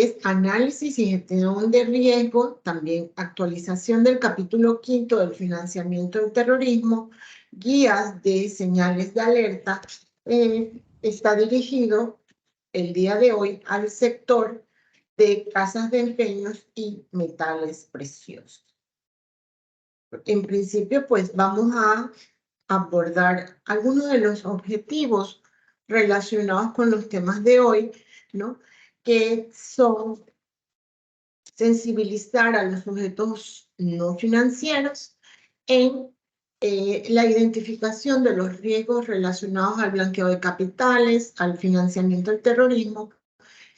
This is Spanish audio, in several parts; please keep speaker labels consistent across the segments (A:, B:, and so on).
A: es análisis y gestión de riesgo, también actualización del capítulo 5 del financiamiento del terrorismo, guías de señales de alerta, está dirigido el día de hoy al sector de casas de empeños y metales preciosos. En principio, pues vamos a abordar algunos de los objetivos relacionados con los temas de hoy, ¿no? Que son sensibilizar a los sujetos no financieros en la identificación de los riesgos relacionados al blanqueo de capitales, al financiamiento del terrorismo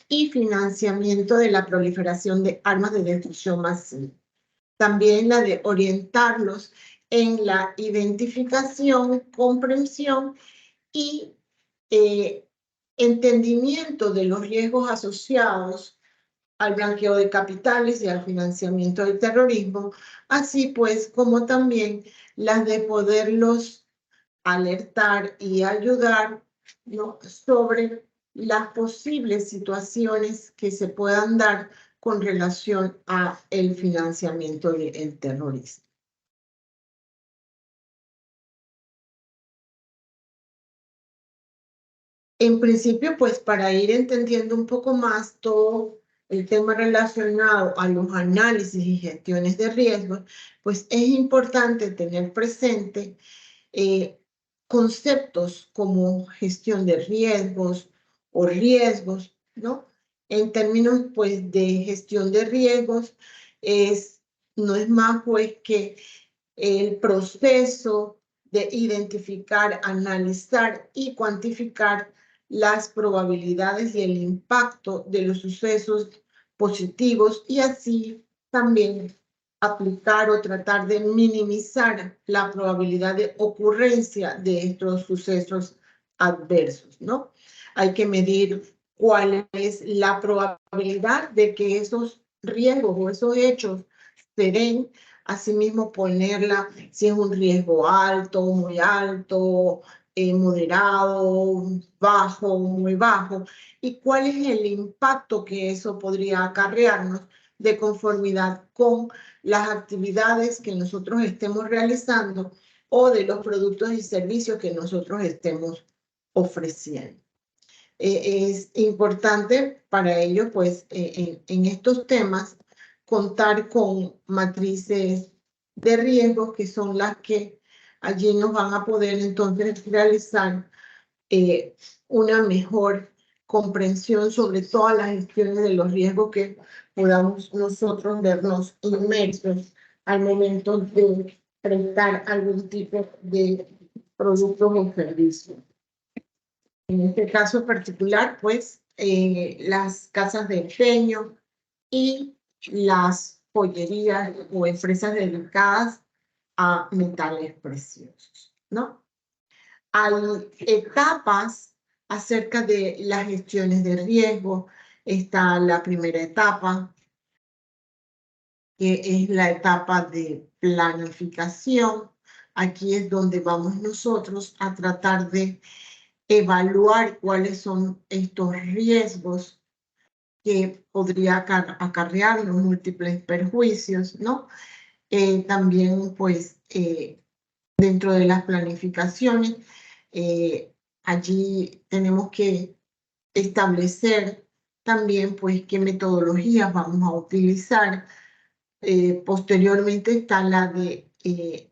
A: y financiamiento de la proliferación de armas de destrucción masiva. También la de orientarlos en la identificación, comprensión y entendimiento de los riesgos asociados al blanqueo de capitales y al financiamiento del terrorismo, así pues como también las de poderlos alertar y ayudar, ¿no?, sobre las posibles situaciones que se puedan dar con relación a el financiamiento del terrorismo. En principio, pues para ir entendiendo un poco más todo el tema relacionado a los análisis y gestiones de riesgos, pues es importante tener presente conceptos como gestión de riesgos o riesgos, ¿no? En términos, pues, de gestión de riesgos, no es más, pues, que el proceso de identificar, analizar y cuantificar las probabilidades y el impacto de los sucesos positivos y así también aplicar o tratar de minimizar la probabilidad de ocurrencia de estos sucesos adversos, ¿no? Hay que medir cuál es la probabilidad de que esos riesgos o esos hechos se den. Asimismo, ponerla si es un riesgo alto, muy alto, moderado, bajo, muy bajo, y cuál es el impacto que eso podría acarrearnos de conformidad con las actividades que nosotros estemos realizando o de los productos y servicios que nosotros estemos ofreciendo. Es importante para ello, pues, en estos temas, contar con matrices de riesgos que son las que allí nos van a poder entonces realizar una mejor comprensión sobre todas las gestiones de los riesgos que podamos nosotros vernos inmersos al momento de prestar algún tipo de productos o servicios. En este caso particular, pues, las casas de empeño y las joyerías o empresas dedicadas a metales preciosos, ¿no? Hay etapas acerca de las gestiones de riesgo. Está la primera etapa, que es la etapa de planificación. Aquí es donde vamos nosotros a tratar de evaluar cuáles son estos riesgos que podría acarrearnos múltiples perjuicios, ¿no? También, pues, dentro de las planificaciones, allí tenemos que establecer también, pues, qué metodologías vamos a utilizar. Posteriormente está la de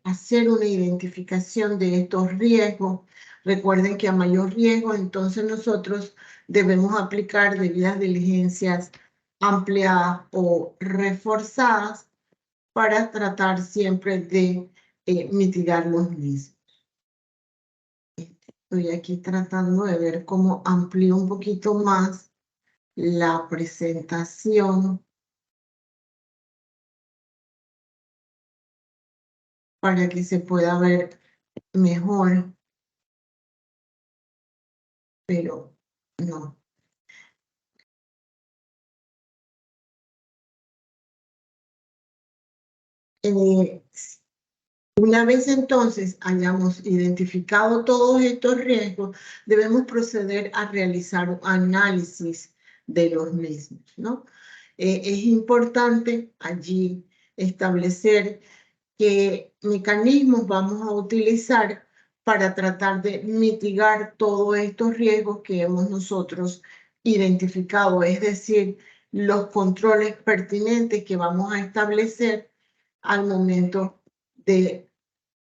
A: hacer una identificación de estos riesgos. Recuerden que a mayor riesgo, entonces nosotros debemos aplicar debidas diligencias ampliadas o reforzadas para tratar siempre de mitigar los mismos. Estoy aquí tratando de ver cómo amplío un poquito más la presentación para que se pueda ver mejor, pero no. Una vez entonces hayamos identificado todos estos riesgos, debemos proceder a realizar un análisis de los mismos, ¿no? es importante allí establecer qué mecanismos vamos a utilizar para tratar de mitigar todos estos riesgos que hemos nosotros identificado, es decir, los controles pertinentes que vamos a establecer al momento de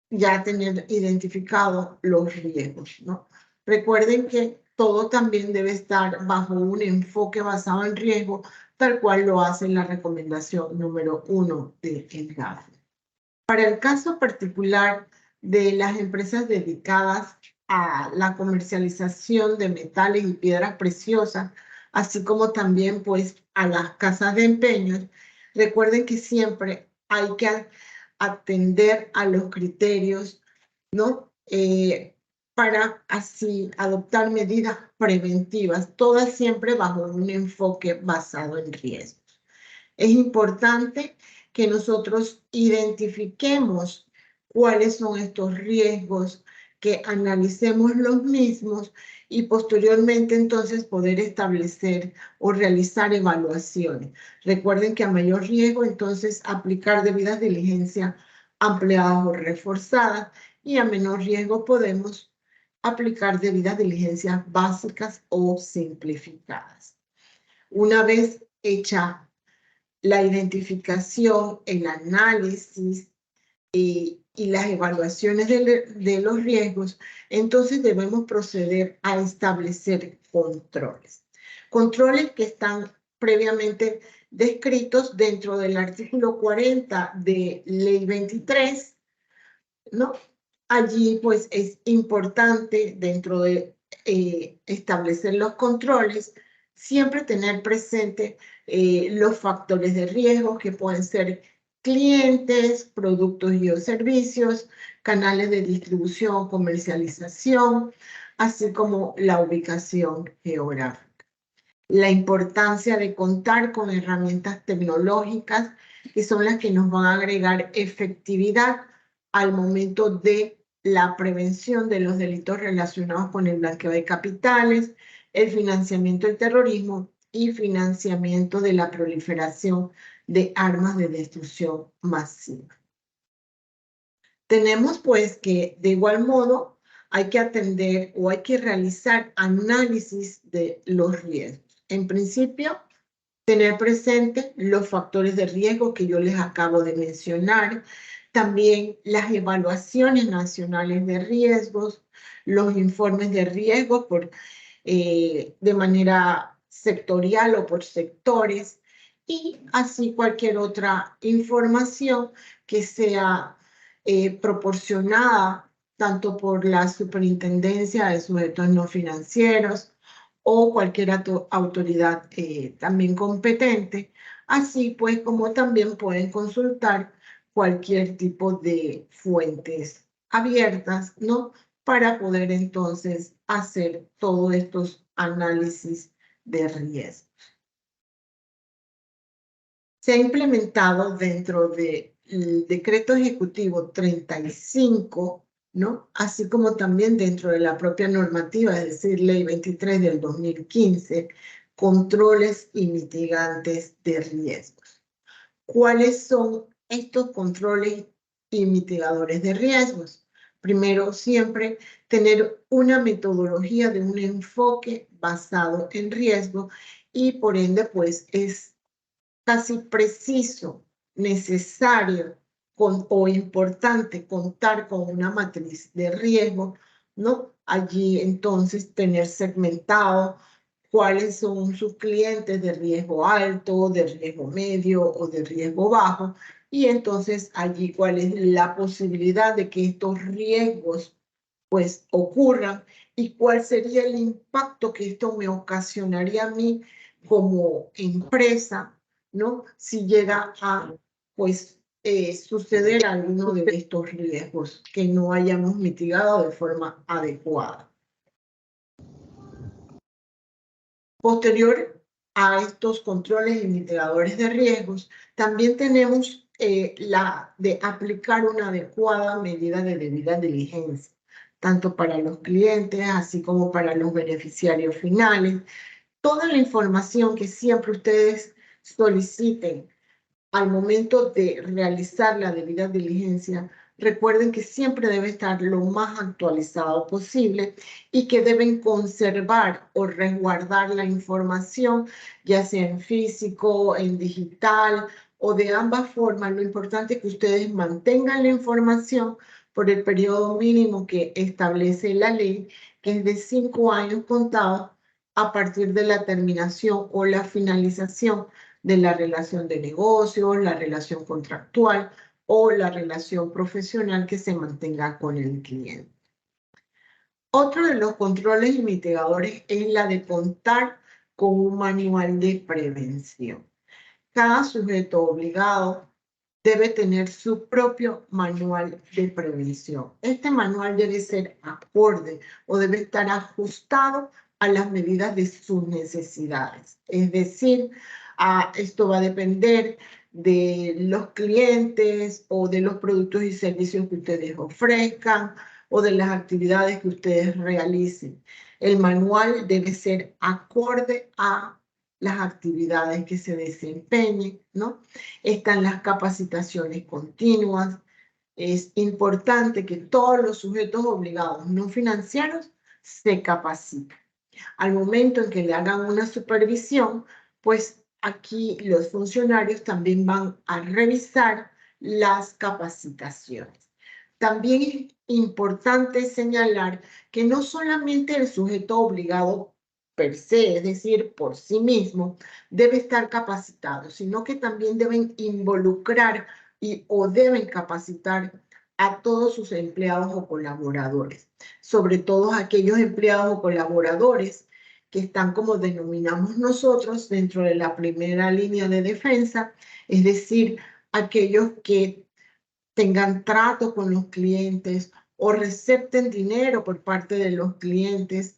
A: ya tener identificados los riesgos, ¿no? Recuerden que todo también debe estar bajo un enfoque basado en riesgo, tal cual lo hace la recomendación número 1 del GAFI. Para el caso particular de las empresas dedicadas a la comercialización de metales y piedras preciosas, así como también pues a las casas de empeños, recuerden que siempre hay que atender a los criterios, ¿no? Para así adoptar medidas preventivas, todas siempre bajo un enfoque basado en riesgos. Es importante que nosotros identifiquemos cuáles son estos riesgos, que analicemos los mismos y posteriormente entonces poder establecer o realizar evaluaciones. Recuerden que a mayor riesgo entonces aplicar debidas diligencias ampliadas o reforzadas y a menor riesgo podemos aplicar debidas diligencias básicas o simplificadas. Una vez hecha la identificación, el análisis y las evaluaciones de los riesgos, entonces debemos proceder a establecer controles. Controles que están previamente descritos dentro del artículo 40 de Ley 23, ¿no? Allí pues es importante dentro de establecer los controles, siempre tener presente los factores de riesgo que pueden ser clientes, productos y o servicios, canales de distribución, comercialización, así como la ubicación geográfica. La importancia de contar con herramientas tecnológicas que son las que nos van a agregar efectividad al momento de la prevención de los delitos relacionados con el blanqueo de capitales, el financiamiento del terrorismo y financiamiento de la proliferación de armas de destrucción masiva. Tenemos pues que de igual modo hay que atender o hay que realizar análisis de los riesgos. En principio, tener presente los factores de riesgo que yo les acabo de mencionar, también las evaluaciones nacionales de riesgos, los informes de riesgo de manera sectorial o por sectores, y así cualquier otra información que sea proporcionada tanto por la Superintendencia de Sujetos No Financieros o cualquier autoridad también competente, así pues como también pueden consultar cualquier tipo de fuentes abiertas, ¿no? Para poder entonces hacer todos estos análisis de riesgo. Se ha implementado dentro del Decreto Ejecutivo 35, ¿no? Así como también dentro de la propia normativa, es decir, Ley 23 del 2015, controles y mitigantes de riesgos. ¿Cuáles son estos controles y mitigadores de riesgos? Primero, siempre tener una metodología de un enfoque basado en riesgo y por ende, pues es casi preciso, necesario o importante contar con una matriz de riesgo, ¿no? Allí entonces tener segmentado cuáles son sus clientes de riesgo alto, de riesgo medio o de riesgo bajo, y entonces allí cuál es la posibilidad de que estos riesgos pues ocurran y cuál sería el impacto que esto me ocasionaría a mí como empresa, ¿no? Si llega a pues suceder alguno de estos riesgos que no hayamos mitigado de forma adecuada. Posterior a estos controles y mitigadores de riesgos, también tenemos la de aplicar una adecuada medida de debida diligencia, tanto para los clientes, así como para los beneficiarios finales. Toda la información que siempre ustedes soliciten al momento de realizar la debida diligencia, recuerden que siempre debe estar lo más actualizado posible y que deben conservar o resguardar la información, ya sea en físico, en digital o de ambas formas. Lo importante es que ustedes mantengan la información por el periodo mínimo que establece la ley, que es de 5 años contados a partir de la terminación o la finalización de la relación de negocios, la relación contractual o la relación profesional que se mantenga con el cliente. Otro de los controles y mitigadores es la de contar con un manual de prevención. Cada sujeto obligado debe tener su propio manual de prevención. Este manual debe ser acorde o debe estar ajustado a las medidas de sus necesidades. Es decir, esto va a depender de los clientes o de los productos y servicios que ustedes ofrezcan o de las actividades que ustedes realicen. El manual debe ser acorde a las actividades que se desempeñen, ¿no? Están las capacitaciones continuas. Es importante que todos los sujetos obligados no financieros se capaciten. Al momento en que le hagan una supervisión, pues aquí los funcionarios también van a revisar las capacitaciones. También es importante señalar que no solamente el sujeto obligado per se, es decir, por sí mismo, debe estar capacitado, sino que también deben involucrar o deben capacitar a todos sus empleados o colaboradores, sobre todo aquellos empleados o colaboradores que están, como denominamos nosotros, dentro de la primera línea de defensa, es decir, aquellos que tengan trato con los clientes o recepten dinero por parte de los clientes,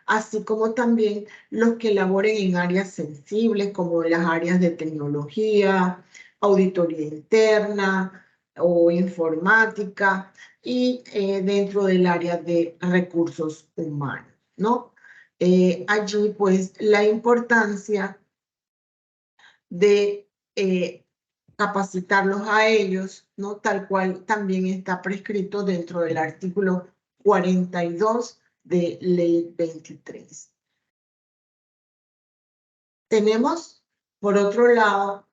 A: así como también los que laboren en áreas sensibles como las áreas de tecnología, auditoría interna o informática y dentro del área de recursos humanos, ¿no? Allí pues la importancia de capacitarlos a ellos, ¿no? Tal cual también está prescrito dentro del artículo 42 de Ley 23. Tenemos, por otro lado,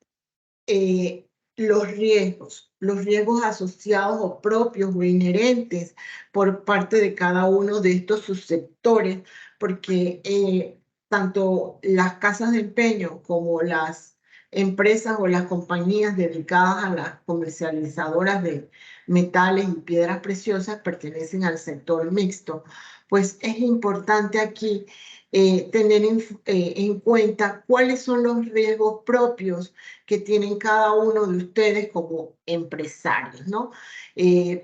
A: los riesgos asociados o propios o inherentes por parte de cada uno de estos subsectores, porque tanto las casas de empeño como las empresas o las compañías dedicadas a las comercializadoras de metales y piedras preciosas pertenecen al sector mixto. Pues es importante aquí tener en cuenta cuáles son los riesgos propios que tienen cada uno de ustedes como empresarios, ¿no?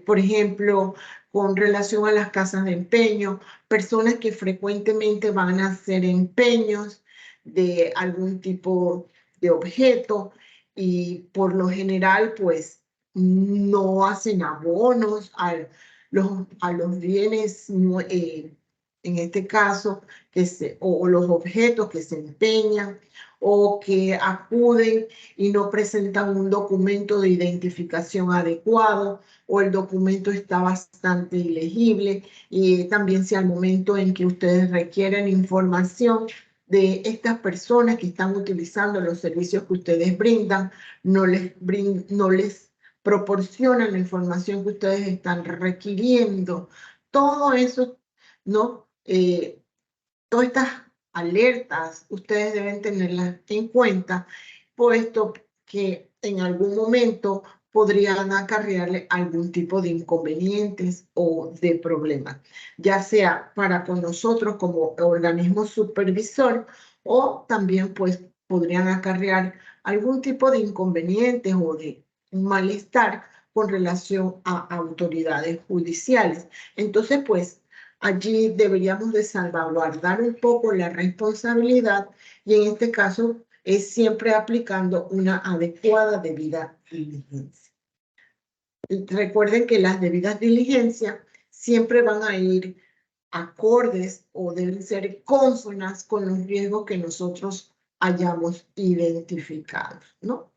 A: Por ejemplo, con relación a las casas de empeño, personas que frecuentemente van a hacer empeños de algún tipo de objeto y por lo general, pues, no hacen abonos a los bienes, en este caso, o los objetos que se empeñan o que acuden y no presentan un documento de identificación adecuado o el documento está bastante ilegible, y también si al momento en que ustedes requieren información de estas personas que están utilizando los servicios que ustedes brindan, no les proporcionan la información que ustedes están requiriendo. Todo eso, ¿no? Todas estas alertas ustedes deben tenerlas en cuenta, puesto que en algún momento podrían acarrearle algún tipo de inconvenientes o de problemas, ya sea para con nosotros como organismo supervisor o también pues podrían acarrear algún tipo de inconvenientes o de malestar con relación a autoridades judiciales. Entonces pues allí deberíamos de salvaguardar un poco la responsabilidad y en este caso es siempre aplicando una adecuada debida diligencia. Recuerden que las debidas diligencias siempre van a ir acordes o deben ser consonas con los riesgos que nosotros hayamos identificado, ¿no?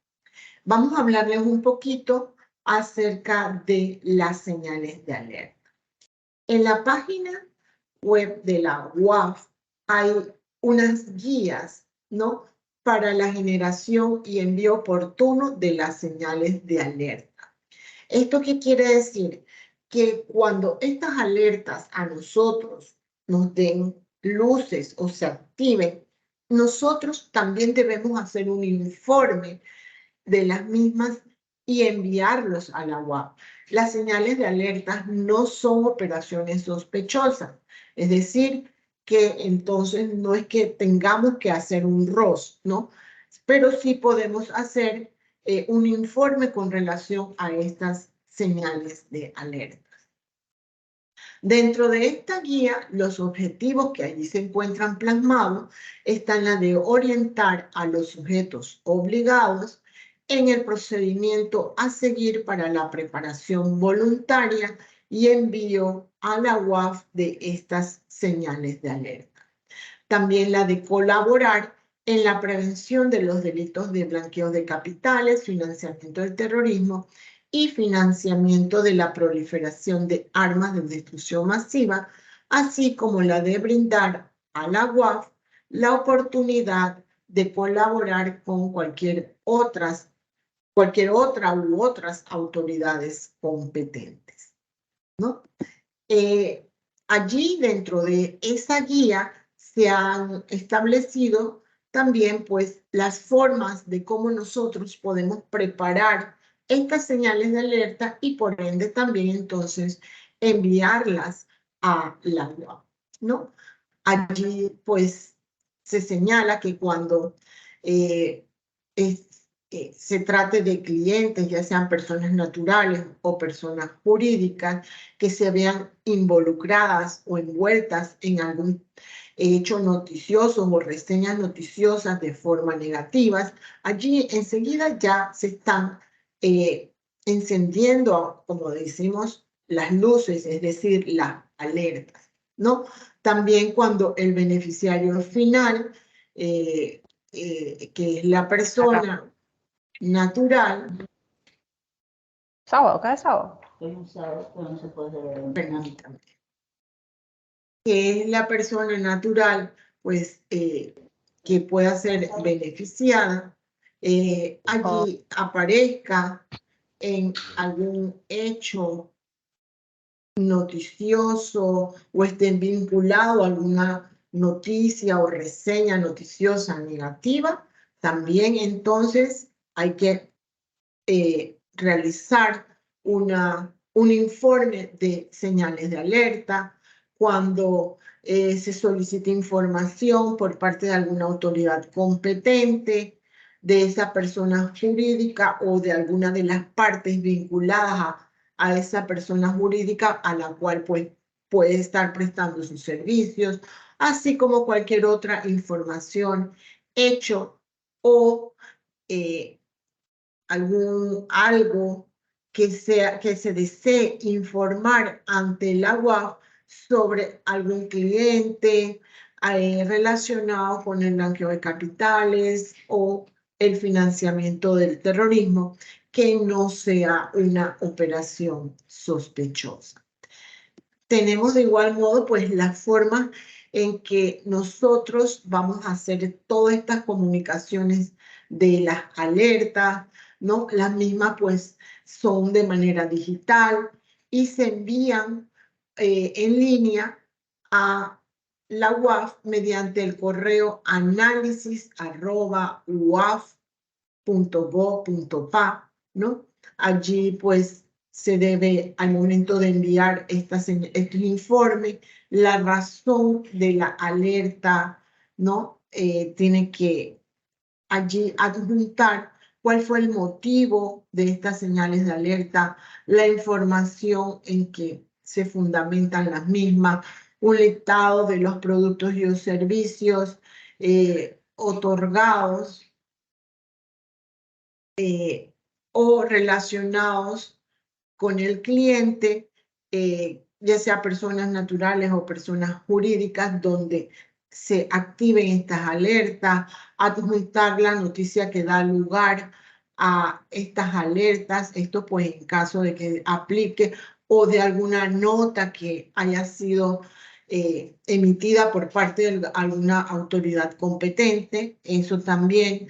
A: Vamos a hablarles un poquito acerca de las señales de alerta. En la página web de la UAF hay unas guías, ¿no?, para la generación y envío oportuno de las señales de alerta. ¿Esto qué quiere decir? Que cuando estas alertas a nosotros nos den luces o se activen, nosotros también debemos hacer un informe de las mismas y enviarlos a la UAF. Las señales de alerta no son operaciones sospechosas, es decir, que entonces no es que tengamos que hacer un ROS, ¿no? Pero sí podemos hacer un informe con relación a estas señales de alerta. Dentro de esta guía, los objetivos que allí se encuentran plasmados están la de orientar a los sujetos obligados en el procedimiento a seguir para la preparación voluntaria y envío a la UAF de estas señales de alerta. También la de colaborar en la prevención de los delitos de blanqueo de capitales, financiamiento del terrorismo y financiamiento de la proliferación de armas de destrucción masiva, así como la de brindar a la UAF la oportunidad de colaborar con cualquier otra u otras autoridades competentes, ¿no? Allí dentro de esa guía se han establecido también pues las formas de cómo nosotros podemos preparar estas señales de alerta y por ende también entonces enviarlas a la UAF, ¿no? Allí pues se señala que cuando se trate de clientes, ya sean personas naturales o personas jurídicas, que se vean involucradas o envueltas en algún hecho noticioso o reseñas noticiosas de forma negativa, allí enseguida ya se están encendiendo, como decimos, las luces, es decir, las alertas, ¿no? También cuando el beneficiario final, que es la persona natural.
B: Sábado, cada sábado.
C: Es un sábado, pero no se puede ver.
A: Permítame. Que es la persona natural, pues, que pueda ser beneficiada, allí aparezca en algún hecho noticioso o estén vinculado a alguna noticia o reseña noticiosa negativa, también entonces hay que realizar un informe de señales de alerta cuando se solicite información por parte de alguna autoridad competente, de esa persona jurídica o de alguna de las partes vinculadas a esa persona jurídica a la cual pues, puede estar prestando sus servicios, así como cualquier otra información, hecho o algo que se desee informar ante la UAF sobre algún cliente relacionado con el blanqueo de capitales o el financiamiento del terrorismo, que no sea una operación sospechosa. Tenemos de igual modo pues la forma en que nosotros vamos a hacer todas estas comunicaciones de las alertas, ¿no? Las mismas pues son de manera digital y se envían en línea a la UAF mediante el correo análisis@uaf.gov.pa, ¿no? Allí pues se debe al momento de enviar este informe, la razón de la alerta, ¿no? Tiene que allí adjuntar cuál fue el motivo de estas señales de alerta, la información en que se fundamentan las mismas, un listado de los productos y los servicios otorgados o relacionados con el cliente, ya sea personas naturales o personas jurídicas, donde se activen estas alertas, adjuntar la noticia que da lugar a estas alertas, esto pues en caso de que aplique o de alguna nota que haya sido emitida por parte de alguna autoridad competente, eso también.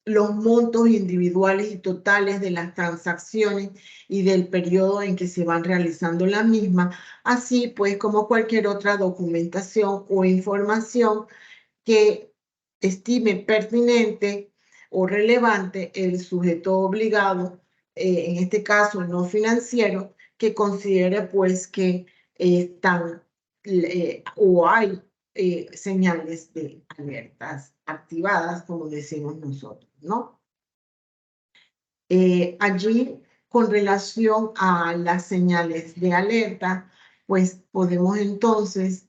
A: Los montos individuales y totales de las transacciones y del periodo en que se van realizando la misma, así pues como cualquier otra documentación o información que estime pertinente o relevante el sujeto obligado, en este caso no financiero, que considere pues que están o hay señales de alertas activadas, como decimos nosotros, ¿no? Allí, con relación a las señales de alerta, pues podemos entonces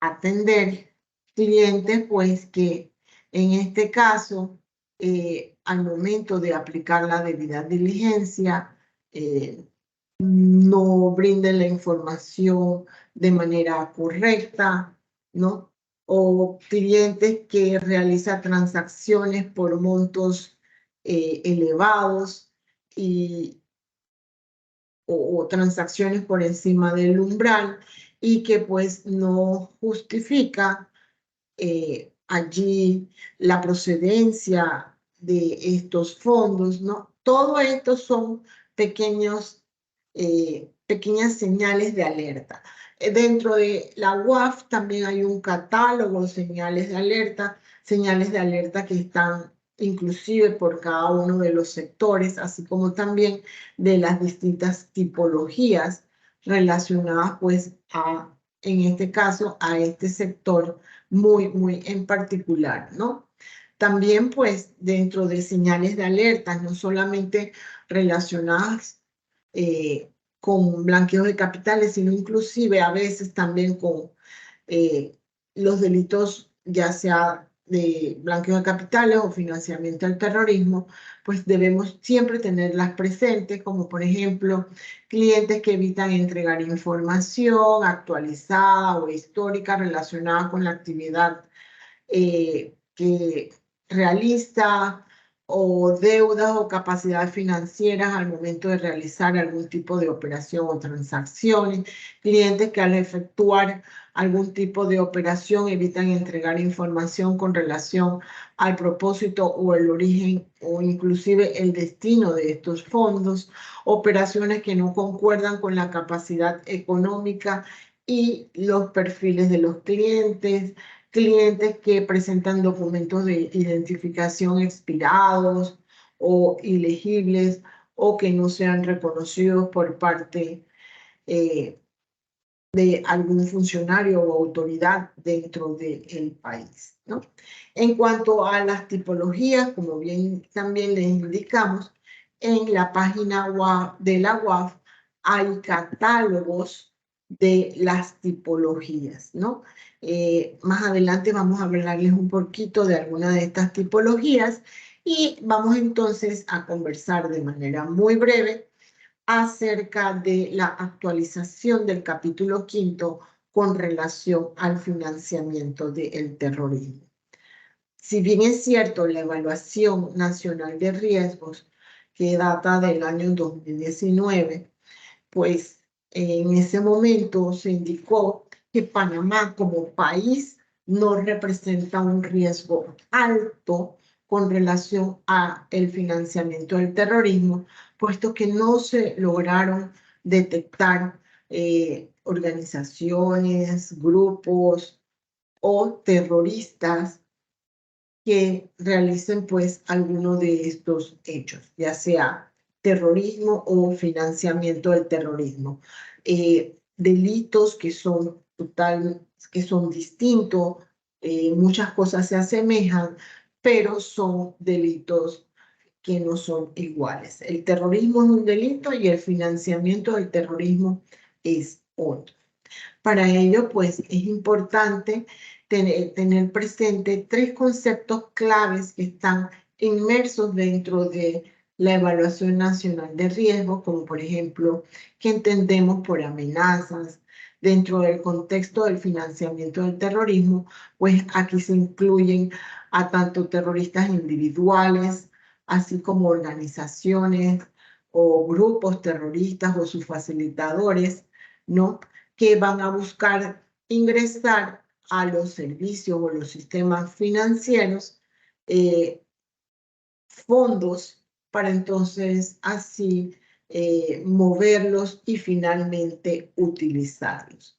A: atender clientes, pues que en este caso, al momento de aplicar la debida diligencia, no brinden la información de manera correcta, ¿no? O clientes que realizan transacciones por montos elevados o transacciones por encima del umbral y que pues no justifica allí la procedencia de estos fondos, ¿no? Todo esto son pequeñas señales de alerta. Dentro de la UAF también hay un catálogo de señales de alerta que están inclusive por cada uno de los sectores, así como también de las distintas tipologías relacionadas pues en este caso, a este sector muy en particular, ¿no? También, pues, dentro de señales de alerta, no solamente relacionadas con blanqueo de capitales, sino inclusive a veces también con los delitos, ya sea de blanqueo de capitales o financiamiento al terrorismo, pues debemos siempre tenerlas presentes, como por ejemplo, clientes que evitan entregar información actualizada o histórica relacionada con la actividad que realiza o deudas o capacidades financieras al momento de realizar algún tipo de operación o transacciones, clientes que al efectuar algún tipo de operación evitan entregar información con relación al propósito o el origen o inclusive el destino de estos fondos, operaciones que no concuerdan con la capacidad económica y los perfiles de los clientes que presentan documentos de identificación expirados o ilegibles o que no sean reconocidos por parte de algún funcionario o autoridad dentro del país, ¿no? En cuanto a las tipologías, como bien también les indicamos, en la página de la UAF hay catálogos de las tipologías, ¿no? Más adelante vamos a hablarles un poquito de alguna de estas tipologías y vamos entonces a conversar de manera muy breve acerca de la actualización del capítulo 5 con relación al financiamiento del terrorismo. Si bien es cierto, la evaluación nacional de riesgos que data del año 2019, pues en ese momento se indicó que Panamá como país no representa un riesgo alto con relación a el financiamiento del terrorismo, puesto que no se lograron detectar organizaciones, grupos o terroristas que realicen pues alguno de estos hechos, ya sea terrorismo o financiamiento del terrorismo. Delitos que son distintos, muchas cosas se asemejan, pero son delitos que no son iguales. El terrorismo es un delito y el financiamiento del terrorismo es otro. Para ello, pues, es importante tener presente tres conceptos claves que están inmersos dentro de la evaluación nacional de riesgos, como por ejemplo, qué entendemos por amenazas, dentro del contexto del financiamiento del terrorismo, pues aquí se incluyen a tanto terroristas individuales, así como organizaciones o grupos terroristas o sus facilitadores, ¿no? Que van a buscar ingresar a los servicios o los sistemas financieros fondos para entonces así moverlos y finalmente utilizarlos.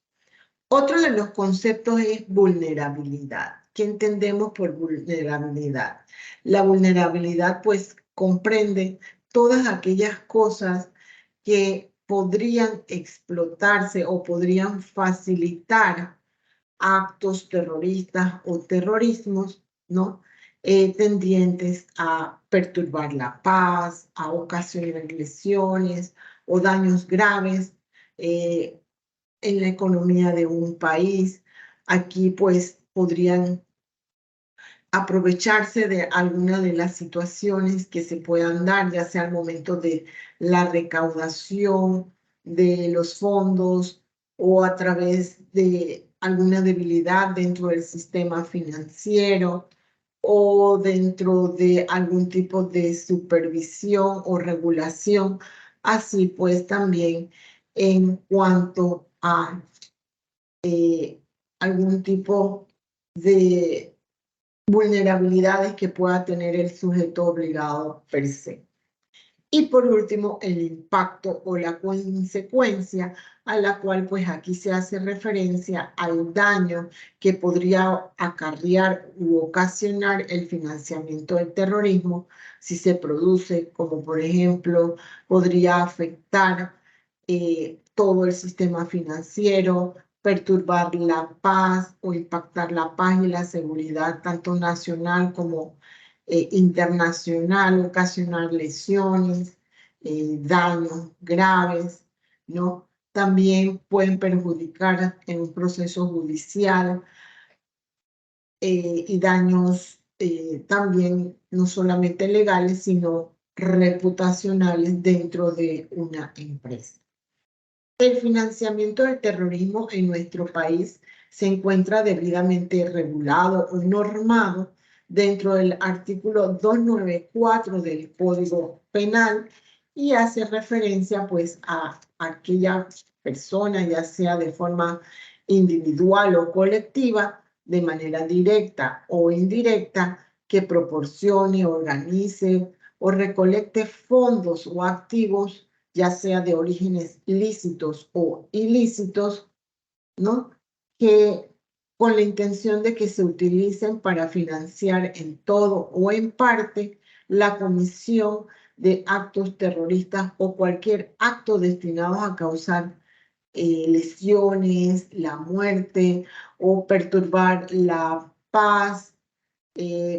A: Otro de los conceptos es vulnerabilidad. ¿Qué entendemos por vulnerabilidad? La vulnerabilidad pues comprende todas aquellas cosas que podrían explotarse o podrían facilitar actos terroristas o terrorismos, ¿no? Tendientes a perturbar la paz, a ocasionar lesiones o daños graves en la economía de un país. Aquí pues podrían aprovecharse de alguna de las situaciones que se puedan dar, ya sea al momento de la recaudación de los fondos o a través de alguna debilidad dentro del sistema financiero o dentro de algún tipo de supervisión o regulación. Así pues también en cuanto a algún tipo de vulnerabilidades que pueda tener el sujeto obligado per se. Y por último, el impacto o la consecuencia a la cual pues aquí se hace referencia al daño que podría acarrear u ocasionar el financiamiento del terrorismo si se produce, como por ejemplo podría afectar todo el sistema financiero, perturbar la paz o impactar la paz y la seguridad tanto nacional como internacional, ocasionar lesiones, daños graves, ¿no? También pueden perjudicar en un proceso judicial y daños también no solamente legales, sino reputacionales dentro de una empresa. El financiamiento del terrorismo en nuestro país se encuentra debidamente regulado o normado dentro del artículo 294 del Código Penal y hace referencia pues a aquella persona, ya sea de forma individual o colectiva, de manera directa o indirecta, que proporcione, organice o recolecte fondos o activos ya sea de orígenes lícitos o ilícitos, ¿no? Que con la intención de que se utilicen para financiar en todo o en parte la comisión de actos terroristas o cualquier acto destinado a causar lesiones, la muerte o perturbar la paz,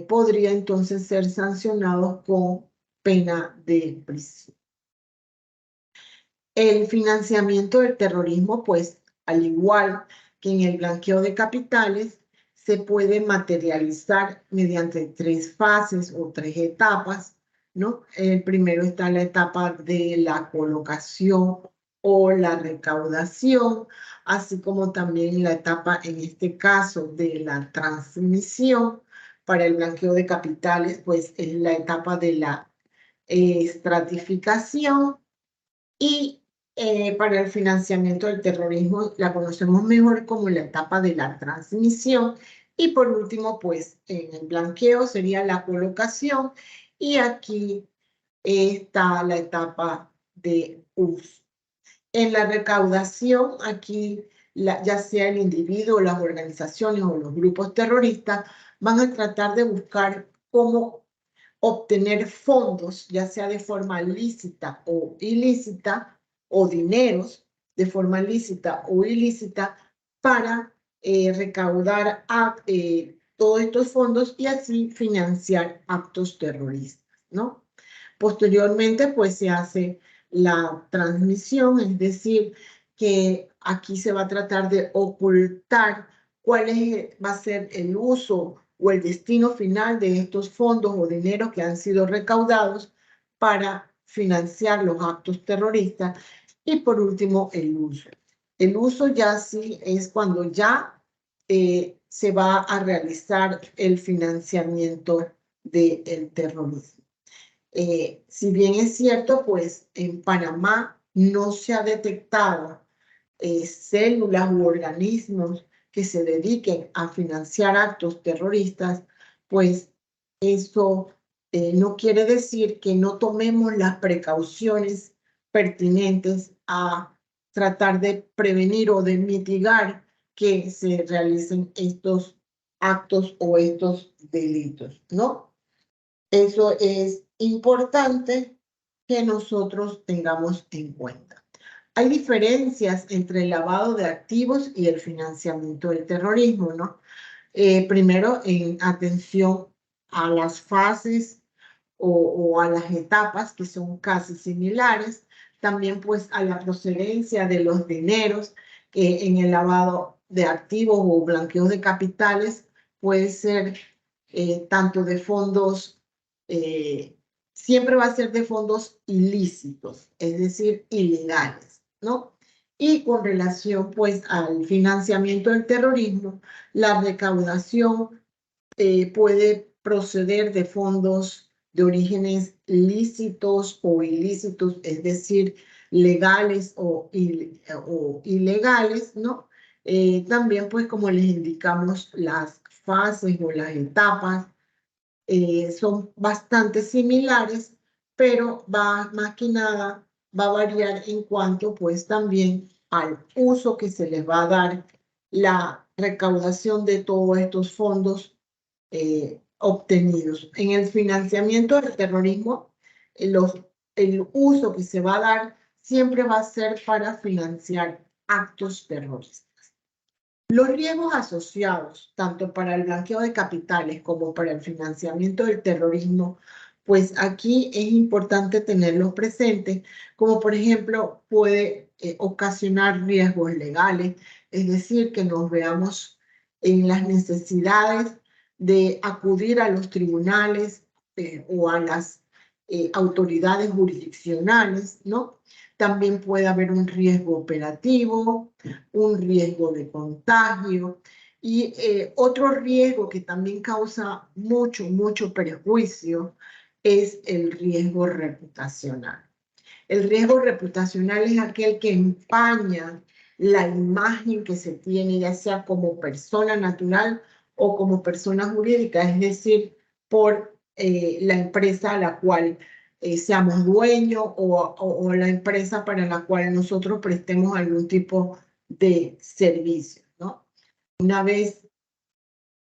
A: podría entonces ser sancionado con pena de prisión. El financiamiento del terrorismo, pues, al igual que en el blanqueo de capitales, se puede materializar mediante 3 fases o 3 etapas, ¿no? El primero está la etapa de la colocación o la recaudación, así como también la etapa, en este caso, de la transmisión. Para el blanqueo de capitales, pues, es la etapa de la estratificación y para el financiamiento del terrorismo la conocemos mejor como la etapa de la transmisión. Y por último, pues en el blanqueo sería la colocación y aquí está la etapa de uso. En la recaudación, aquí ya sea el individuo, las organizaciones o los grupos terroristas van a tratar de buscar cómo obtener fondos, ya sea de forma lícita o ilícita, o dineros de forma lícita o ilícita, para recaudar todos estos fondos y así financiar actos terroristas, ¿no? Posteriormente, pues se hace la transmisión, es decir, que aquí se va a tratar de ocultar cuál va a ser el uso o el destino final de estos fondos o dinero que han sido recaudados para financiar los actos terroristas. Y por último, el uso. El uso ya sí es cuando ya se va a realizar el financiamiento del terrorismo. Si bien es cierto, pues en Panamá no se ha detectado células u organismos que se dediquen a financiar actos terroristas, pues eso no quiere decir que no tomemos las precauciones pertinentes a tratar de prevenir o de mitigar que se realicen estos actos o estos delitos, ¿no? Eso es importante que nosotros tengamos en cuenta. Hay diferencias entre el lavado de activos y el financiamiento del terrorismo, ¿no? Primero, en atención a las fases o a las etapas que son casi similares, también pues a la procedencia de los dineros en el lavado de activos o blanqueo de capitales puede ser tanto de fondos, siempre va a ser de fondos ilícitos, es decir, ilegales, ¿no? Y con relación pues al financiamiento del terrorismo, la recaudación puede proceder de fondos de orígenes lícitos o ilícitos, es decir, legales o ilegales, ¿no? También, pues, como les indicamos, las fases o las etapas son bastante similares, pero más que nada va a variar en cuanto, pues, también al uso que se les va a dar la recaudación de todos estos fondos obtenidos. En el financiamiento del terrorismo, el uso que se va a dar siempre va a ser para financiar actos terroristas. Los riesgos asociados, tanto para el blanqueo de capitales como para el financiamiento del terrorismo, pues aquí es importante tenerlos presentes, como por ejemplo puede ocasionar riesgos legales, es decir, que nos veamos en las necesidades de acudir a los tribunales o a las autoridades jurisdiccionales, ¿no? También puede haber un riesgo operativo, un riesgo de contagio y otro riesgo que también causa mucho perjuicio es el riesgo reputacional. El riesgo reputacional es aquel que empaña la imagen que se tiene, ya sea como persona natural o como persona jurídica, es decir, por la empresa a la cual seamos dueños o la empresa para la cual nosotros prestemos algún tipo de servicio, ¿no? Una vez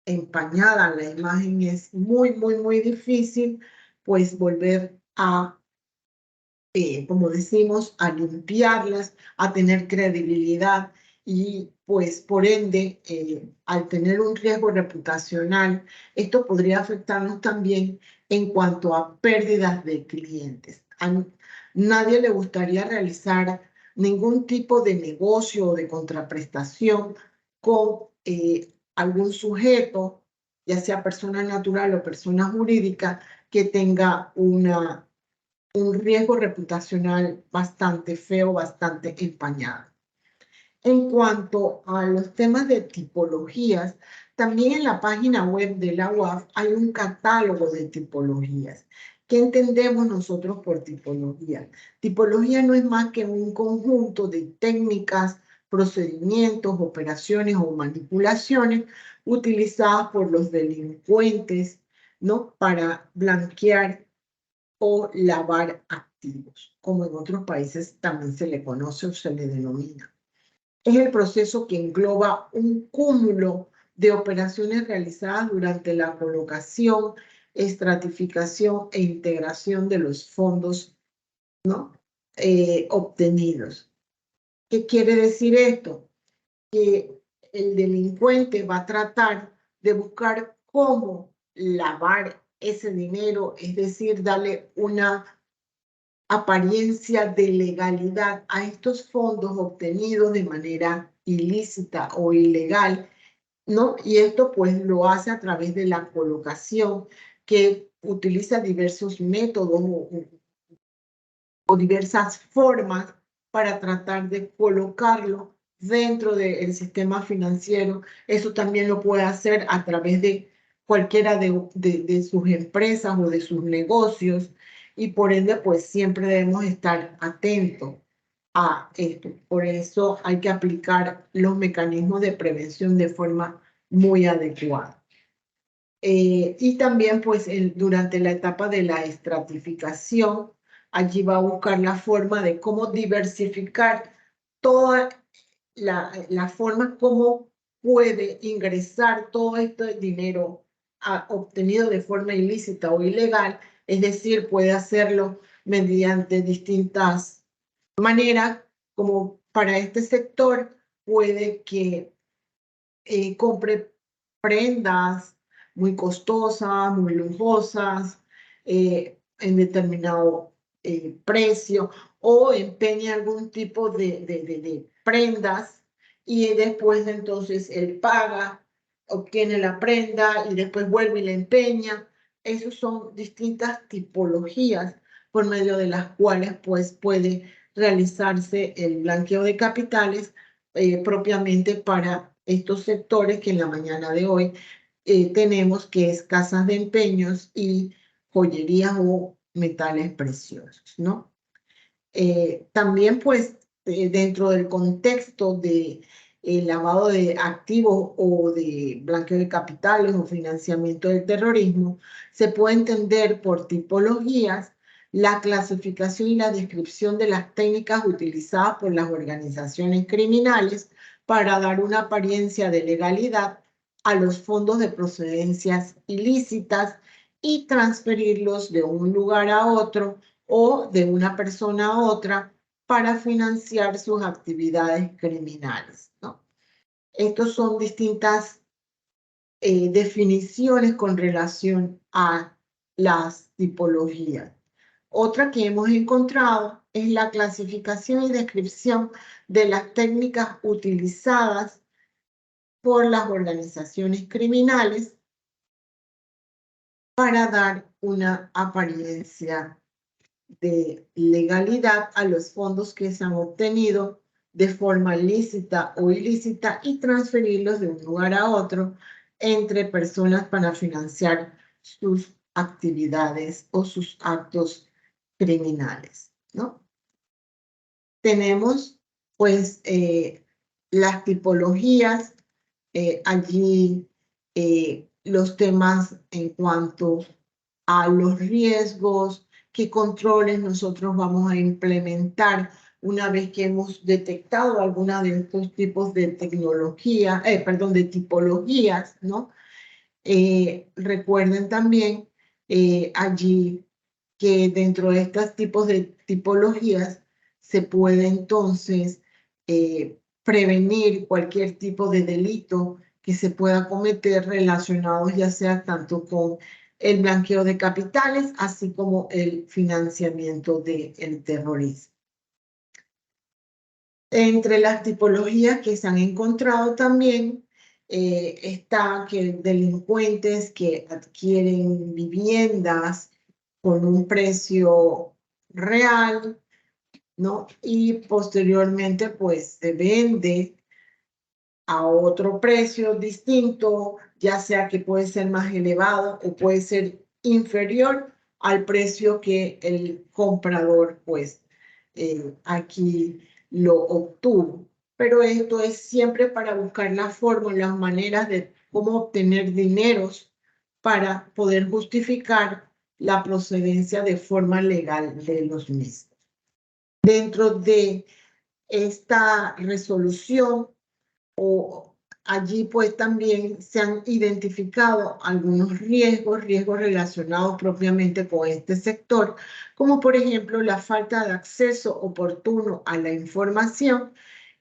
A: empañada la imagen es muy difícil, pues volver a como decimos, a limpiarlas, a tener credibilidad y pues por ende, al tener un riesgo reputacional, esto podría afectarnos también en cuanto a pérdidas de clientes. A nadie le gustaría realizar ningún tipo de negocio o de contraprestación con algún sujeto, ya sea persona natural o persona jurídica, que tenga un riesgo reputacional bastante feo, bastante empañado. En cuanto a los temas de tipologías, también en la página web de la UAF hay un catálogo de tipologías. ¿Qué entendemos nosotros por tipología? Tipología no es más que un conjunto de técnicas, procedimientos, operaciones o manipulaciones utilizadas por los delincuentes, ¿no? Para blanquear o lavar activos, como en otros países también se le conoce o se le denomina. Es el proceso que engloba un cúmulo de operaciones realizadas durante la colocación, estratificación e integración de los fondos, ¿no? Obtenidos. ¿Qué quiere decir esto? Que el delincuente va a tratar de buscar cómo lavar ese dinero, es decir, darle una apariencia de legalidad a estos fondos obtenidos de manera ilícita o ilegal, ¿no? Y esto pues lo hace a través de la colocación, que utiliza diversos métodos o diversas formas para tratar de colocarlo dentro del sistema financiero. Eso también lo puede hacer a través de cualquiera de sus empresas o de sus negocios, y por ende, pues siempre debemos estar atentos a esto. Por eso hay que aplicar los mecanismos de prevención de forma muy adecuada. Y también, pues, durante la etapa de la estratificación, allí va a buscar la forma de cómo diversificar toda la forma como puede ingresar todo este dinero obtenido de forma ilícita o ilegal, es decir, puede hacerlo mediante distintas maneras, como para este sector puede que compre prendas muy costosas, muy lujosas, en determinado precio, o empeña algún tipo de prendas, y después entonces él paga, obtiene la prenda y después vuelve y la empeña. Esas son distintas tipologías por medio de las cuales pues puede realizarse el blanqueo de capitales propiamente para estos sectores que en la mañana de hoy tenemos, que es casas de empeños y joyerías o metales preciosos, ¿no? También, pues, dentro del contexto de lavado de activos o de blanqueo de capitales o financiamiento del terrorismo, se puede entender por tipologías la clasificación y la descripción de las técnicas utilizadas por las organizaciones criminales para dar una apariencia de legalidad a los fondos de procedencias ilícitas y transferirlos de un lugar a otro o de una persona a otra para financiar sus actividades criminales, ¿no? Estos son distintas definiciones con relación a las tipologías. Otra que hemos encontrado es la clasificación y descripción de las técnicas utilizadas por las organizaciones criminales para dar una apariencia de legalidad a los fondos que se han obtenido de forma lícita o ilícita y transferirlos de un lugar a otro entre personas para financiar sus actividades o sus actos criminales, ¿no? Tenemos, pues, las tipologías, allí los temas en cuanto a los riesgos, qué controles nosotros vamos a implementar una vez que hemos detectado alguna de estos tipos de tecnología, perdón, de tipologías, ¿no? Recuerden también allí que dentro de estos tipos de tipologías se puede entonces prevenir cualquier tipo de delito que se pueda cometer relacionados ya sea tanto con el blanqueo de capitales, así como el financiamiento del terrorismo. Entre las tipologías que se han encontrado también está que delincuentes que adquieren viviendas con un precio real, ¿no? Y posteriormente pues se vende a otro precio distinto, ya sea que puede ser más elevado o puede ser inferior al precio que el comprador pues aquí lo obtuvo. Pero esto es siempre para buscar la forma, las maneras de cómo obtener dineros para poder justificar la procedencia de forma legal de los mismos. Dentro de esta resolución, o allí pues también se han identificado algunos riesgos relacionados propiamente con este sector, como por ejemplo la falta de acceso oportuno a la información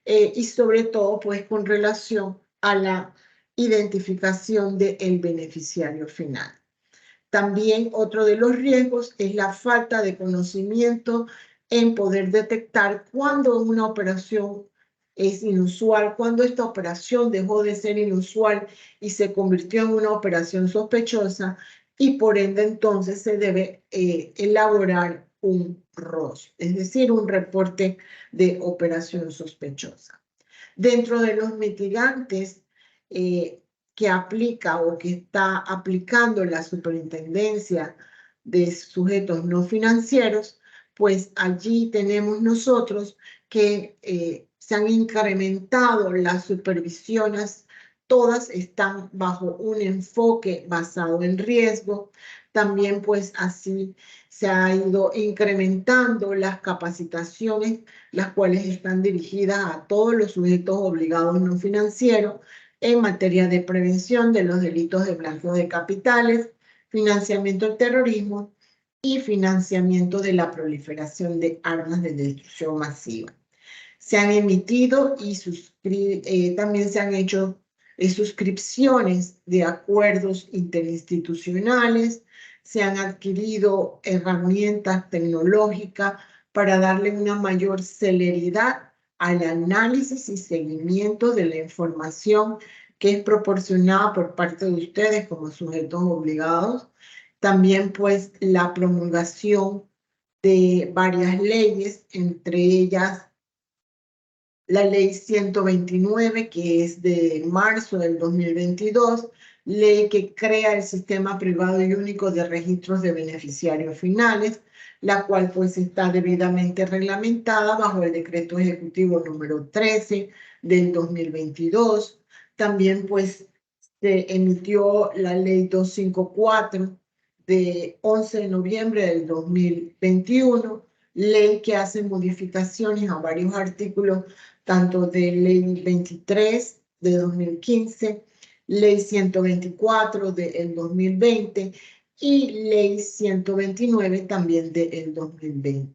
A: y sobre todo pues con relación a la identificación del beneficiario final. También otro de los riesgos es la falta de conocimiento en poder detectar cuándo una operación es inusual, cuando esta operación dejó de ser inusual y se convirtió en una operación sospechosa, y por ende entonces se debe elaborar un ROS, es decir, un reporte de operación sospechosa. Dentro de los mitigantes que aplica o que está aplicando la Superintendencia de Sujetos No Financieros, pues allí tenemos nosotros que se han incrementado las supervisiones, todas están bajo un enfoque basado en riesgo. También pues así se ha ido incrementando las capacitaciones, las cuales están dirigidas a todos los sujetos obligados no financieros en materia de prevención de los delitos de blanqueo de capitales, financiamiento del terrorismo y financiamiento de la proliferación de armas de destrucción masiva. Se han emitido y también se han hecho suscripciones de acuerdos interinstitucionales, se han adquirido herramientas tecnológicas para darle una mayor celeridad al análisis y seguimiento de la información que es proporcionada por parte de ustedes como sujetos obligados. También pues la promulgación de varias leyes, entre ellas la ley 129, que es de marzo del 2022, ley que crea el sistema privado y único de registros de beneficiarios finales, la cual pues está debidamente reglamentada bajo el decreto ejecutivo número 13 del 2022. También pues se emitió la ley 254 de 11 de noviembre del 2021, ley que hace modificaciones a varios artículos tanto de ley 23 de 2015, ley 124 del 2020 y ley 129 también del 2020.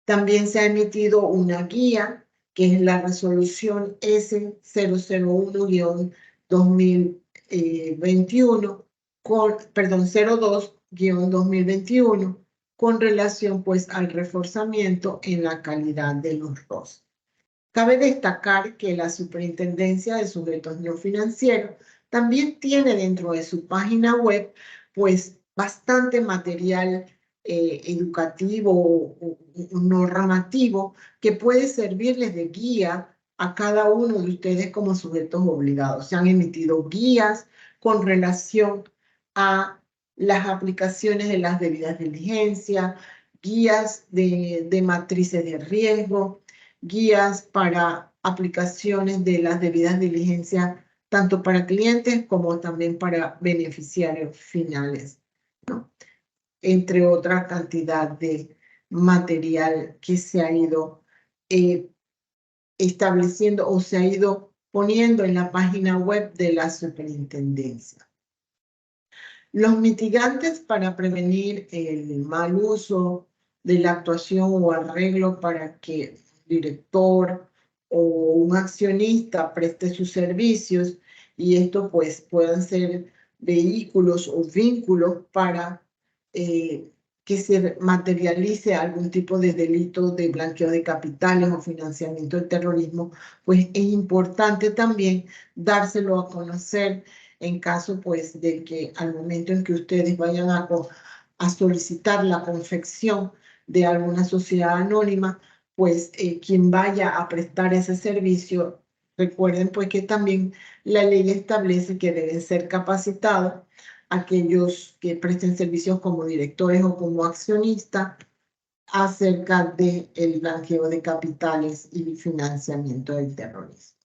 A: También se ha emitido una guía, que es la resolución S001-2021, perdón, 02-2021, con relación pues al reforzamiento en la calidad de los ROS. Cabe destacar que la Superintendencia de Sujetos No Financieros también tiene dentro de su página web pues bastante material educativo o normativo que puede servirles de guía a cada uno de ustedes como sujetos obligados. Se han emitido guías con relación a las aplicaciones de las debidas diligencias, guías de matrices de riesgo, guías para aplicaciones de las debidas diligencias, tanto para clientes como también para beneficiarios finales, ¿no? Entre otra cantidad de material que se ha ido estableciendo o se ha ido poniendo en la página web de la Superintendencia. Los mitigantes para prevenir el mal uso de la actuación o arreglo para que director o un accionista preste sus servicios y esto pues puedan ser vehículos o vínculos para que se materialice algún tipo de delito de blanqueo de capitales o financiamiento del terrorismo, pues es importante también dárselo a conocer en caso pues de que al momento en que ustedes vayan a solicitar la confección de alguna sociedad anónima, pues quien vaya a prestar ese servicio, recuerden pues que también la ley establece que deben ser capacitados aquellos que presten servicios como directores o como accionistas acerca del blanqueo de capitales y financiamiento del terrorismo.